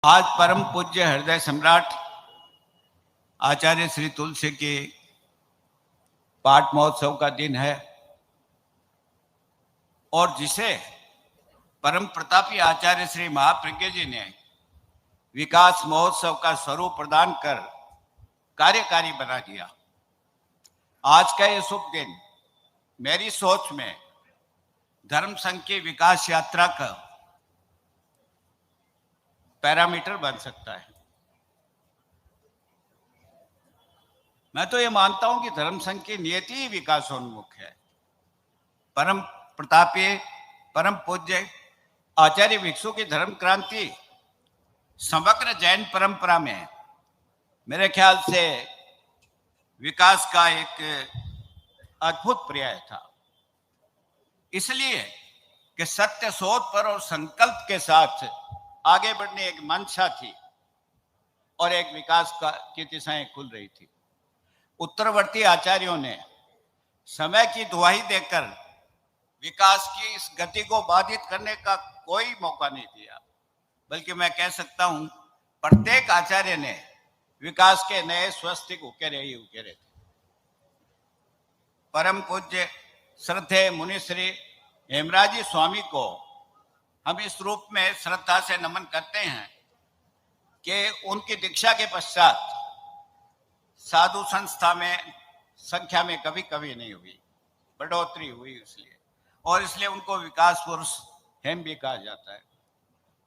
आज परम पूज्य हृदय सम्राट आचार्य श्री तुलसी के पाठ महोत्सव का दिन है और जिसे परम प्रतापी आचार्य श्री महाप्रज्ञ जी ने विकास महोत्सव का स्वरूप प्रदान कर कार्यकारी बना दिया। आज का ये शुभ दिन मेरी सोच में धर्म संघ की विकास यात्रा का पैरामीटर बन सकता है। मैं तो ये मानता हूं कि धर्म संघ की नियति ही विकासोन्मुख है। परम प्रतापी परम पूज्य आचार्य भिक्षु की धर्म क्रांति समग्र जैन परंपरा में मेरे ख्याल से विकास का एक अद्भुत पर्याय था, इसलिए कि सत्य शोध पर और संकल्प के साथ आगे बढ़ने एक मंशा थी और एक विकास की दिशाएं खुल रही थी। उत्तरवर्ती आचार्यों ने समय की दुहाई देकर विकास की इस गति को बाधित करने का कोई मौका नहीं दिया, बल्कि मैं कह सकता हूं प्रत्येक आचार्य ने विकास के नए स्वस्तिक उकेरे थे। परम पूज्य श्रद्धेय मुनिश्री हेमराजी स्वामी को हम इस रूप में श्रद्धा से नमन करते हैं कि उनकी दीक्षा के पश्चात साधु संस्था में संख्या में कभी कभी नहीं हुई, बढ़ोतरी हुई, इसलिए उनको विकास पुरुष हेम भी कहा जाता है।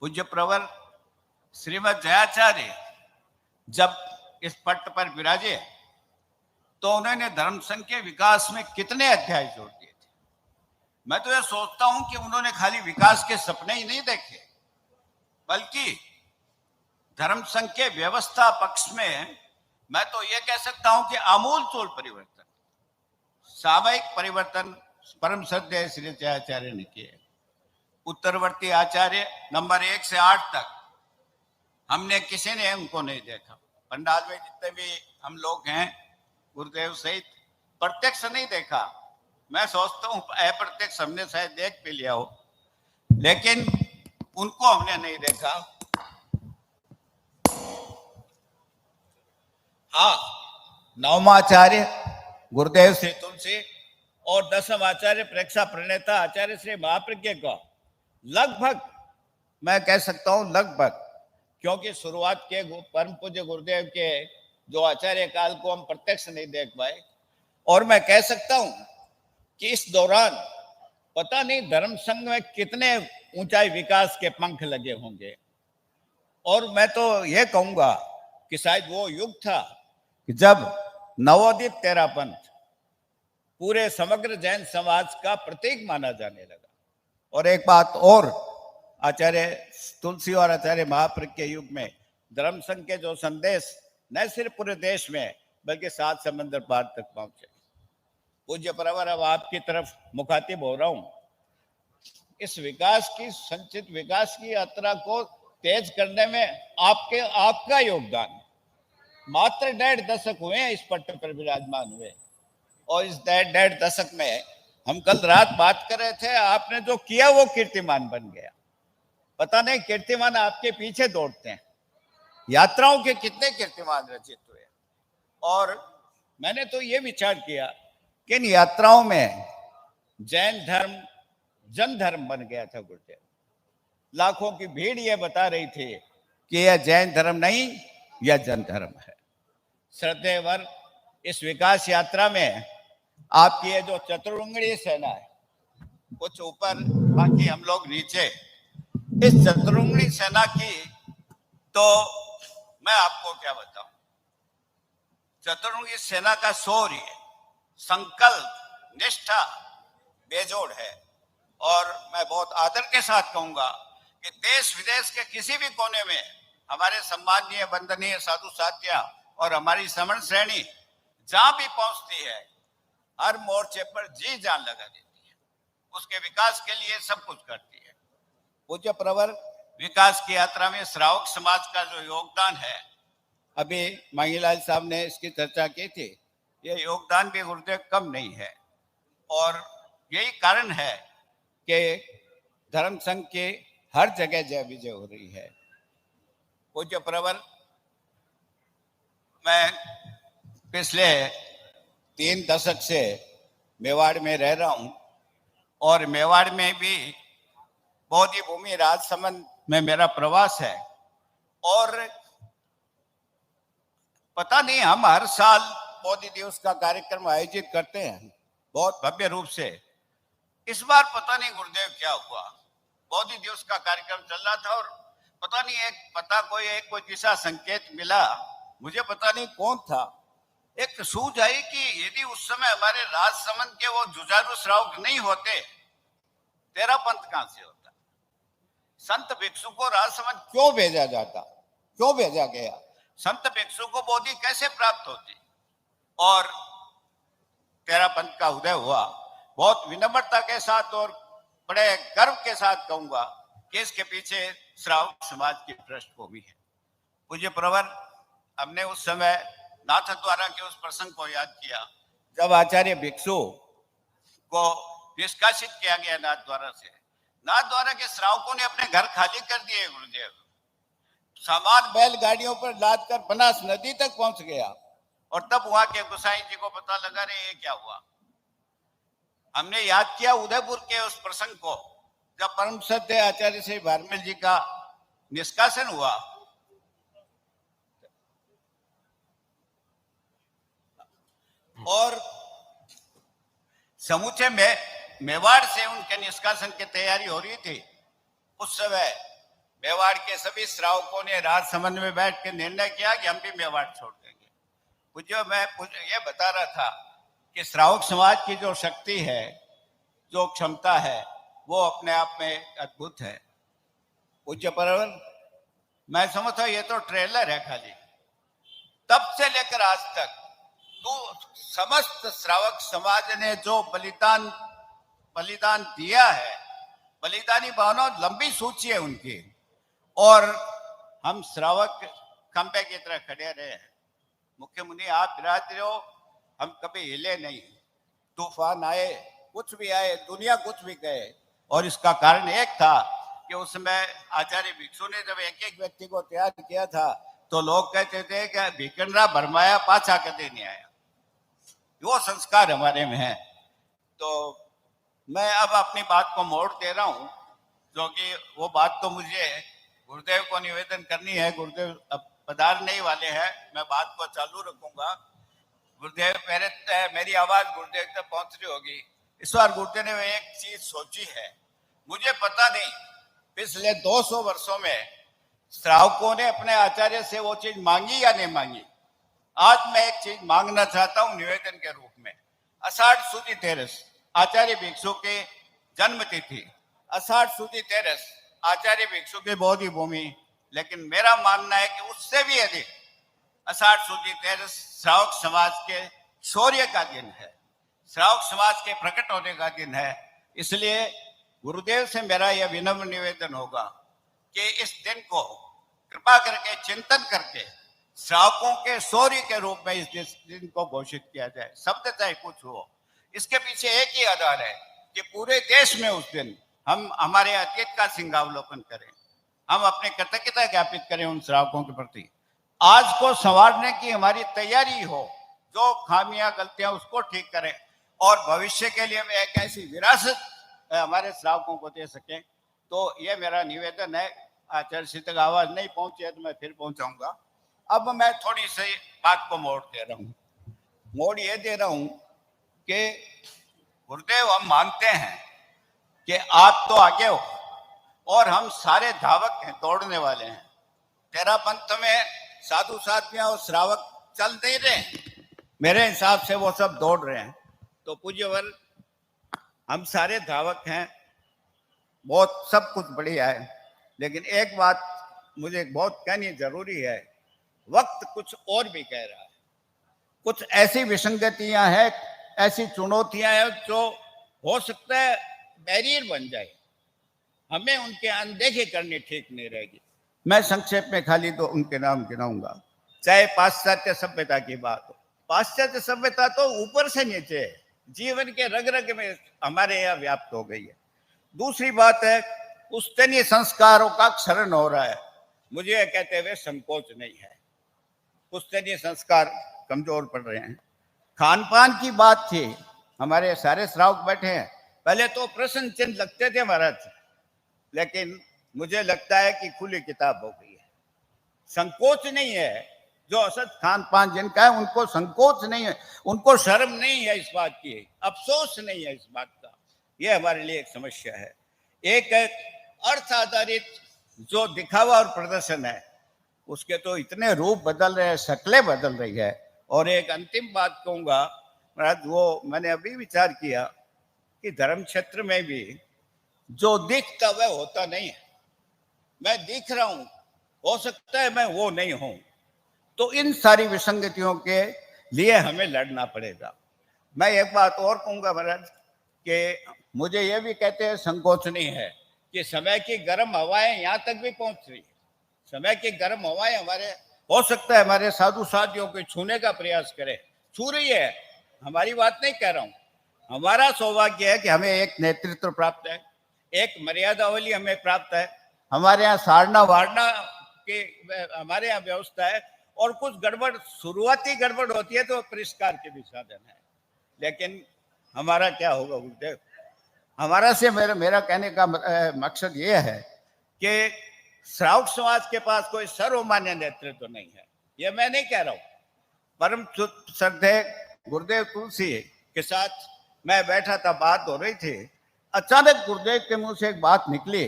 पूज्य प्रवर श्रीमद जयाचार्य जब इस पट्ट पर विराजे तो उन्होंने धर्म संघ के विकास में कितने अध्याय जोड़ दिए थे। मैं तो यह सोचता हूं कि उन्होंने खाली विकास के सपने ही नहीं देखे, बल्कि धर्म संघ के व्यवस्था पक्ष में मैं तो यह कह सकता हूं कि आमूल चूल परिवर्तन, सामयिक परिवर्तन परम श्रद्धेय श्री जयाचार्य ने किए। उत्तरवर्ती आचार्य नंबर 1 से 8 तक हमने किसी ने उनको नहीं देखा। पंडाल में जितने भी हम लोग हैं गुरुदेव सहित प्रत्यक्ष नहीं देखा। मैं सोचता हूं अप्रत्यक्ष हमने शायद देख भी लिया हो, लेकिन उनको हमने नहीं देखा। हाँ, 9वां आचार्य गुरुदेव श्री तुलसी और 10वां आचार्य प्रेक्षा प्रणेता आचार्य श्री महाप्रज्ञ को लगभग मैं कह सकता हूं लगभग, क्योंकि शुरुआत के परम पूज्य गुरुदेव के जो आचार्य काल को हम प्रत्यक्ष नहीं देख पाए, और मैं कह सकता हूं कि इस दौरान पता नहीं धर्म संघ में कितने ऊंचाई विकास के पंख लगे होंगे। और मैं तो यह कहूंगा कि शायद वो युग था कि जब नवोदित तेरा पंथ पूरे समग्र जैन समाज का प्रतीक माना जाने लगा। और एक बात और, आचार्य तुलसी और आचार्य महाप्रज्ञ के युग में धर्म संघ के जो संदेश न सिर्फ पूरे देश में बल्कि 7 समंदर पार तक पहुंचे। पूज्य प्रवर, अब आपकी तरफ मुखातिब हो रहा हूं। इस विकास की संचित विकास की यात्रा को तेज करने में आपका योगदान, मात्र 1.5 दशक हुए हैं इस पट्ट पर विराजमान हुए, और इस 1.5 दशक में हम कल रात बात कर रहे थे, आपने जो किया वो कीर्तिमान बन गया। पता नहीं कीर्तिमान आपके पीछे दौड़ते हैं, यात्राओं के कितने कीर्तिमान रचित हुए। और मैंने तो ये विचार किया कि इन यात्राओं में जैन धर्म जन धर्म बन गया था। गुरुदेव लाखों की भीड़ ये बता रही थी कि यह जैन धर्म नहीं, यह जन धर्म है। श्रद्धेयवर, इस विकास यात्रा में आपकी ये जो चतुरंगड़ी सेना है, कुछ ऊपर बाकी हम लोग नीचे, इस चतुरंगड़ी सेना की तो मैं आपको क्या बताऊं। चतुरंगी सेना का शौर्य, संकल्प, निष्ठा बेजोड़ है। और मैं बहुत आदर के साथ कहूंगा कि देश विदेश के किसी भी कोने में हमारे सम्माननीय वंदनीय साधु साथिया और हमारी श्रमण श्रेणी जहां भी पहुंचती है, हर मोर्चे पर जी जान लगा देती है, उसके विकास के लिए सब कुछ करती है। पूज्य प्रवर, विकास की यात्रा में श्रावक समाज का जो योगदान है, अभी मांगीलाल साहब ने इसकी चर्चा की थी, ये योगदान भी गुरुदेव कम नहीं है। और यही कारण है कि धर्म संघ की हर जगह जय विजय हो रही है। पूज्य प्रवर, मैं पिछले 3 दशक से मेवाड़ में रह रहा हूं और मेवाड़ में भी बौद्ध भूमि राजसमंद में मेरा प्रवास है। और पता नहीं, हम हर साल बौद्ध दिवस का कार्यक्रम आयोजित करते हैं बहुत भव्य रूप से। इस बार पता नहीं गुरुदेव क्या हुआ, बौद्ध दिवस का कार्यक्रम चल रहा था और पता नहीं कोई दिशा संकेत मिला, मुझे पता नहीं कौन था, एक सूझ आई कि यदि उस समय हमारे राजसमंद के वो जुझारू श्रावक नहीं होते, तेरा पंथ कहां से होता? संत भिक्षु को राजसमंद क्यों भेजा जाता, क्यों भेजा गया? संत भिक्षु को बोधि कैसे प्राप्त होती? और तेरा पंथ का उदय हुआ। बहुत विनम्रता के साथ और बड़े गर्व के साथ कहूंगा कि इसके पीछे श्रावक समाज की पृष्ठभूमि है। पूज्य प्रवर, हमने उस समय नाथ द्वारा के उस प्रसंग को याद किया जब आचार्य भिक्षु को निष्कासित किया गया नाथ द्वारा से। नाथ द्वारा के श्रावकों ने अपने घर खाली कर दिए। गुरुदेव सामान बैलगाड़ियों पर लाद कर बनास नदी तक पहुंच गया और तब वहां के गोसाई जी को पता लगा, रे ये क्या हुआ। हमने याद किया उदयपुर के उस प्रसंग को जब परम सत्य आचार्य श्री भारमेल जी का निष्कासन हुआ। और समूचे में मेवाड़ से उनके निष्कासन की तैयारी हो रही थी। उस समय मेवाड़ के सभी श्रावकों ने राजसमंद में बैठ के निर्णय किया कि हम भी मेवाड़ छोड़ देंगे। पूज्य, मैं ये बता रहा था कि श्रावक समाज की जो शक्ति है, जो क्षमता है, वो अपने आप में अद्भुत है। पूज्य प्रवर, मैं समझता हूं ये तो ट्रेलर है खाली। तब से लेकर आज तक तो समस्त श्रावक समाज ने जो बलिदान दिया है, बलिदानी भावना लंबी सूची है उनकी, और हम श्रावक खंबे की तरह खड़े रहे हैं। मुख्य मुनि आप विराज हो, हम कभी हिले नहीं। तूफान आए, कुछ भी आए, दुनिया कुछ भी कहे, और इसका कारण एक था कि उस समय आचार्य भिक्षु ने जब एक एक व्यक्ति को तैयार किया था तो लोग कहते थे कि भिकनरा भरमाया पाछा कदे नहीं आया। वो संस्कार हमारे में है। तो मैं अब अपनी बात को मोड़ दे रहा हूं, जो कि वो बात तो मुझे गुरुदेव को निवेदन करनी है। गुरुदेव अब पधारने ही वाले हैं, मैं बात को चालू रखूंगा। गुरुदेव मेरी आवाज गुरुदेव तक पहुंच रही होगी। इस बार गुरुदेव ने एक चीज सोची है, मुझे पता नहीं पिछले 200 वर्षों में श्रावकों ने अपने आचार्य से वो चीज मांगी या नहीं मांगी। आज मैं एक चीज मांगना चाहता हूं निवेदन के रूप में। आषाढ़ सुदी 13 आचार्य भिक्षु के जन्म तिथि, आषाढ़ सुदी 13 आचार्य भिक्षु की बौद्ध भूमि, लेकिन मेरा मानना है कि उससे भी अधिक आषाढ़ सुदी 13 श्रावक समाज के शौर्य का दिन है, श्रावक समाज के प्रकट होने का दिन है। इसलिए गुरुदेव से मेरा यह विनम्र निवेदन होगा कि इस दिन को कृपा करके चिंतन करके श्रावकों के शौर्य के रूप में इस दिन को घोषित किया जाए। शब्द चाहे कुछ हो, इसके पीछे एक ही आधार है कि पूरे देश में उस दिन हम हमारे अतीत का सिंहावलोकन करें, हम अपनी कृतज्ञता ज्ञापित करें उन श्रावकों के प्रति। आज को संवारने की हमारी तैयारी हो, जो खामियां गलतियां उसको ठीक करें और भविष्य के लिए मैं एक ऐसी विरासत हमारे श्रावकों को दे सकें। तो ये मेरा निवेदन है। आचार्य श्री तक आवाज नहीं पहुंची है तो मैं फिर पहुंचाऊंगा। अब मैं थोड़ी सी बात को मोड़ दे रहा हूँ। मोड़ ये दे रहा हूँ कि गुरुदेव, हम मानते हैं कि आप तो आगे हो और हम सारे धावक हैं, दौड़ने वाले हैं। तेरा पंथ में साधु साथियां और श्रावक चल नहीं रहे, मेरे हिसाब से वो सब दौड़ रहे हैं। तो पूज्यवर, हम सारे धावक हैं, बहुत सब कुछ बढ़िया है, लेकिन एक बात मुझे बहुत कहनी जरूरी है। वक्त कुछ और भी कह रहा है, कुछ ऐसी विसंगतियां हैं, ऐसी चुनौतियां हैं जो हो सकता है बैरियर बन जाए, हमें उनके अनदेखी करनी ठीक नहीं रहेगी। मैं संक्षेप में खाली तो उनके नाम गिनाऊंगा। चाहे पाश्चात्य सभ्यता की बात हो, पाश्चात्य सभ्यता तो ऊपर से नीचे है, जीवन के रग रग में हमारे यहाँ व्याप्त हो गई है। दूसरी बात है, पुश्तनीय संस्कारों का क्षरण हो रहा है। मुझे यह कहते हुए संकोच नहीं है। पुश्तैनी संस्कार कमजोर पड़ रहे हैं। खान पान की बात थी, हमारे सारे श्रावक बैठे हैं। पहले तो प्रश्न चिन्ह लगते थे महाराज, लेकिन मुझे लगता है कि खुली किताब हो गई है। संकोच नहीं है। जो असत खान पान जिनका है उनको संकोच नहीं है, उनको शर्म नहीं है इस बात की, अफसोस नहीं है इस बात का। यह हमारे लिए एक समस्या है। एक अर्थ आधारित जो दिखावा और प्रदर्शन है, उसके तो इतने रूप बदल रहे हैं, शक्लें बदल रही है। और एक अंतिम बात कहूंगा महाराज, वो मैंने अभी विचार किया कि धर्म क्षेत्र में भी जो दिखता वह होता नहीं है। मैं दिख रहा हूं, हो सकता है मैं वो नहीं हूं। तो इन सारी विसंगतियों के लिए हमें लड़ना पड़ेगा। मैं एक बात और कहूंगा महाराज कि मुझे यह भी कहते हैं संकोच नहीं है कि समय की गर्म हवाएं यहां तक भी पहुंच रही है। समय की गर्म हवाएं हमारे, हो सकता है हमारे साधु साथियों को छूने का प्रयास करें, छू रही है। हमारी बात नहीं कह रहा हूं। हमारा सौभाग्य है कि हमें एक नेतृत्व प्राप्त है, एक मर्यादावली हमें प्राप्त है। हमारे यहाँ सारना वारना के हमारे यहाँ व्यवस्था है, और कुछ गड़बड़, शुरुआती गड़बड़ होती है तो परिष्कार के भी साधन है। लेकिन हमारा क्या होगा गुरुदेव? हमारा से मेरा कहने का मकसद ये है कि श्रावक समाज के पास कोई सर्वमान्य नेतृत्व नहीं है। ये मैं नहीं कह रहा हूं। परम श्रद्धेय गुरुदेव तुलसी के साथ मैं बैठा था, बात हो रही थी। अचानक गुरुदेव के मुंह से एक बात निकली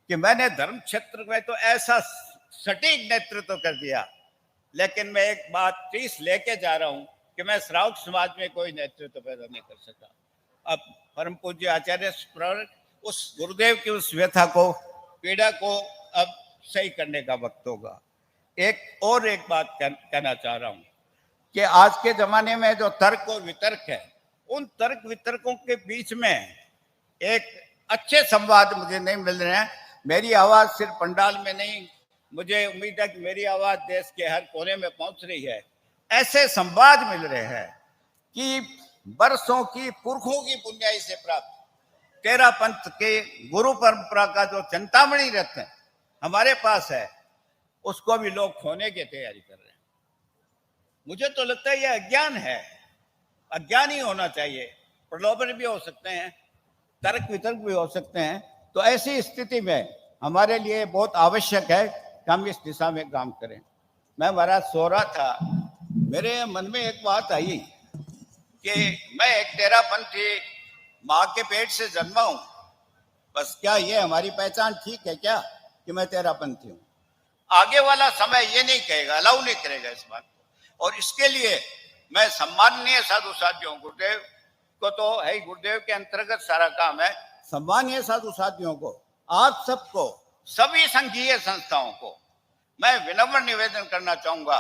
कि मैंने धर्म क्षेत्र में तो ऐसा सटीक नेतृत्व कर दिया, लेकिन मैं एक बात 30 लेके जा रहा हूं कि मैं श्रावक समाज में कोई नेतृत्व पैदा नहीं कर सका। अब परम पूज्य आचार्य उस गुरुदेव की उस व्यथा को, पीड़ा को अब सही करने का वक्त होगा। एक बात कहना चाह रहा हूं कि आज के जमाने में जो तर्क और वितर्क है, उन तर्क वितर्कों के बीच में एक अच्छे संवाद मुझे नहीं मिल रहे हैं। मेरी आवाज सिर्फ पंडाल में नहीं, मुझे उम्मीद है कि मेरी आवाज देश के हर कोने में पहुंच रही है। ऐसे संवाद मिल रहे हैं कि बरसों की पुरखों की पुण्याई से प्राप्त तेरा पंथ के गुरु परंपरा का जो चिंतामणि रत्न हमारे पास है, उसको भी लोग खोने की तैयारी कर रहे हैं। मुझे तो लगता है यह अज्ञान है। अज्ञान ही होना चाहिए। प्रलोभन भी हो सकते हैं, तर्क वितर्क भी हो सकते हैं। तो ऐसी स्थिति में हमारे लिए बहुत आवश्यक है कि हम इस दिशा में काम करें। मैं महाराज सो रहा था, मेरे मन में एक बात आई कि मैं एक तेरापंथी माँ के पेट से जन्मा हूं। बस क्या ये हमारी पहचान ठीक है क्या कि मैं तेरापंथी हूं? आगे वाला समय ये नहीं कहेगा, अलाउ नहीं करेगा इस बात को। और इसके लिए मैं सम्माननीय साधु साथियों, गुरुदेव को तो है, गुरुदेव के अंतर्गत सारा काम है, सम्माननीय साधु साथियों को, आप सबको, सभी संघीय संस्थाओं को मैं विनम्र निवेदन करना चाहूंगा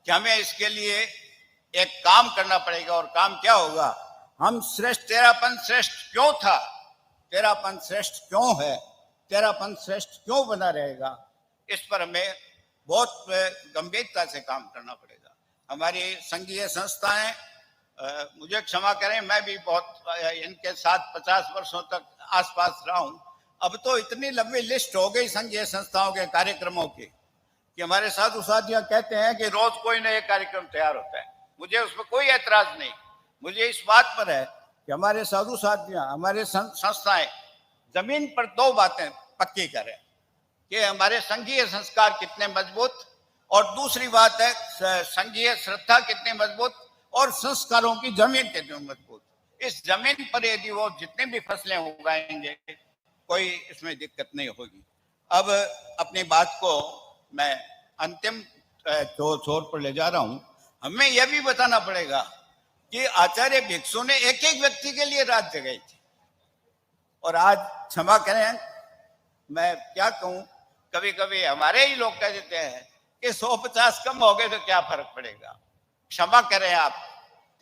कि हमें इसके लिए एक काम करना पड़ेगा। और काम क्या होगा? हम श्रेष्ठ, तेरापंथ श्रेष्ठ क्यों था, तेरापंथ श्रेष्ठ क्यों है, तेरापंथ श्रेष्ठ क्यों बना रहेगा, इस पर हमें बहुत गंभीरता से काम करना पड़ेगा। हमारी संघीय संस्थाएं, मुझे क्षमा करें, मैं भी बहुत इनके साथ 50 वर्षों तक आसपास रहा हूं। अब तो इतनी लंबी लिस्ट हो गई संघीय संस्थाओं के कार्यक्रमों की कि हमारे साधु साथियां कहते हैं कि रोज कोई नया कार्यक्रम तैयार होता है। मुझे उसमें कोई ऐतराज नहीं। मुझे इस बात पर है कि हमारे साधु साथियां, हमारे संस्थाएं जमीन पर दो बातें पक्की करें कि हमारे संघीय संस्कार कितने मजबूत, और दूसरी बात है संघीय श्रद्धा कितनी मजबूत, और संस्कारों की जमीन कितनी मजबूत। इस जमीन पर यदि वो जितनी भी फसलें उगाएंगे, कोई इसमें दिक्कत नहीं होगी। अब अपनी बात को मैं अंतिम छोर पर ले जा रहा हूं। हमें यह भी बताना पड़ेगा कि आचार्य भिक्षु ने एक एक व्यक्ति के लिए रात जगाई थी। और आज क्षमा करें, मैं क्या कहूं, कभी कभी हमारे ही लोग कह देते हैं कि 150 कम हो गए तो क्या फर्क पड़ेगा। क्षमा करें आप,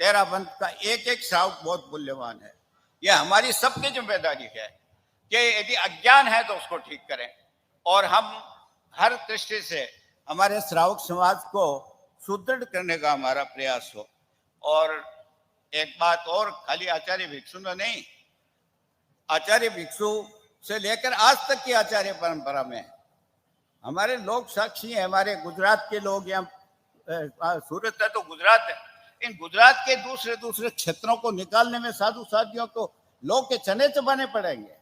तेरापंथ का एक एक श्रावक बहुत मूल्यवान है। यह हमारी सबकी जिम्मेदारी है कि यदि अज्ञान है तो उसको ठीक करें, और हम हर दृष्टि से हमारे श्रावक समाज को सुदृढ़ करने का हमारा प्रयास हो। और एक बात और, खाली आचार्य भिक्षु में नहीं, आचार्य भिक्षु से लेकर आज तक की आचार्य परंपरा में हमारे लोग साक्षी हैं, हमारे गुजरात के लोग यहाँ सूरत है तो गुजरात है, इन गुजरात के दूसरे दूसरे क्षेत्रों को निकालने में साधु साधियों को लोग के चने चबाने पड़ेंगे।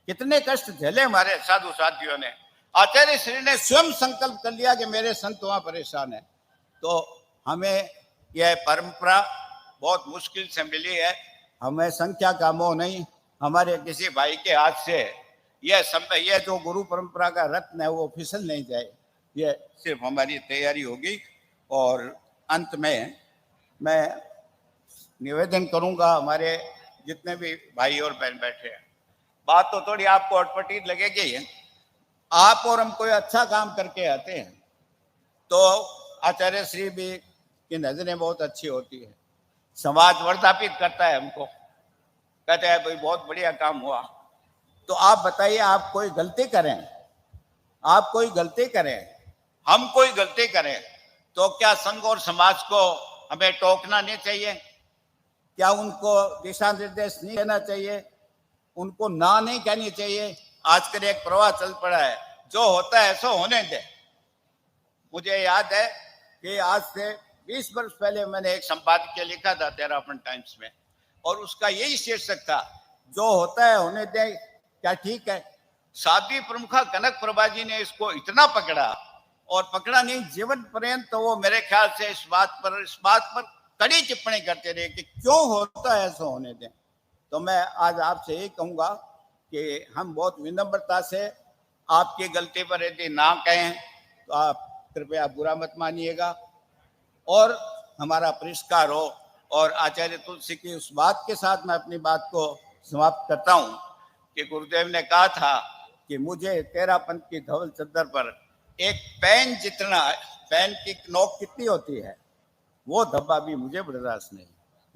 कितने कष्ट झेले हमारे साधु साथियों ने। आचार्य श्री ने स्वयं संकल्प कर लिया कि मेरे संत वहां परेशान है। तो हमें यह परंपरा बहुत मुश्किल से मिली है। हमें संख्या का मोह नहीं, हमारे किसी भाई के हाथ से यह जो गुरु परंपरा का रत्न है वो फिसल नहीं जाए, यह सिर्फ हमारी तैयारी होगी। और अंत में मैं निवेदन करूंगा, हमारे जितने भी भाई और बहन बैठे हैं, बात तो थोड़ी आपको अटपटी लगेगी। आप और हम कोई अच्छा काम करके आते हैं तो आचार्य श्री भी की नजरें बहुत अच्छी होती है, समाज वर्धापित करता है हमको, कहते हैं भाई बहुत बढ़िया काम हुआ। तो आप बताइए, आप कोई गलती करें, आप कोई गलती करें, हम कोई गलती करें तो क्या संघ और समाज को हमें टोकना नहीं चाहिए? क्या उनको दिशा निर्देश नहीं देना चाहिए? उनको ना नहीं कहनी चाहिए? आजकल एक प्रवाह चल पड़ा है, जो होता है सो होने दे। मुझे याद है कि आज से 20 वर्ष पहले मैंने एक संपादकीय लिखा था तेरापन टाइम्स में, और उसका यही शीर्षक था, जो होता है होने दे, क्या ठीक है? साध्वी प्रमुखा कनक प्रभा जी ने इसको इतना पकड़ा, और पकड़ा नहीं, जीवन पर्यंत तो वो मेरे ख्याल से इस बात पर कड़ी टिप्पणी करते रहे कि क्यों होता है ऐसा होने दें। तो मैं आज आपसे यही कहूंगा कि हम बहुत विनम्रता से आपकी गलती पर यदि ना कहें तो आप कृपया बुरा मत मानिएगा, और हमारा परिष्कार हो। और आचार्य तुलसी की उस बात के साथ मैं अपनी बात को समाप्त करता हूं कि गुरुदेव ने कहा था कि मुझे तेरा पंथ की धवल चद्दर पर एक पेन जितना, पेन की नोक कितनी होती है, वो धब्बा भी मुझे बर्दाश्त नहीं।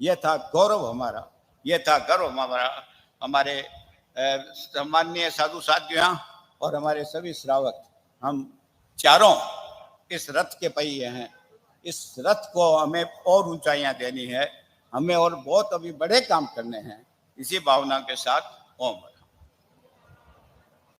यह था गौरव हमारा, यह था गर्व हमारा, हमारे सम्माननीय साधु साथियों और हमारे सभी श्रावक, हम चारों इस रथ के पहिए हैं। इस रथ को हमें और ऊंचाइयां देनी है, हमें और बहुत अभी बड़े काम करने हैं। इसी भावना के साथ ओम।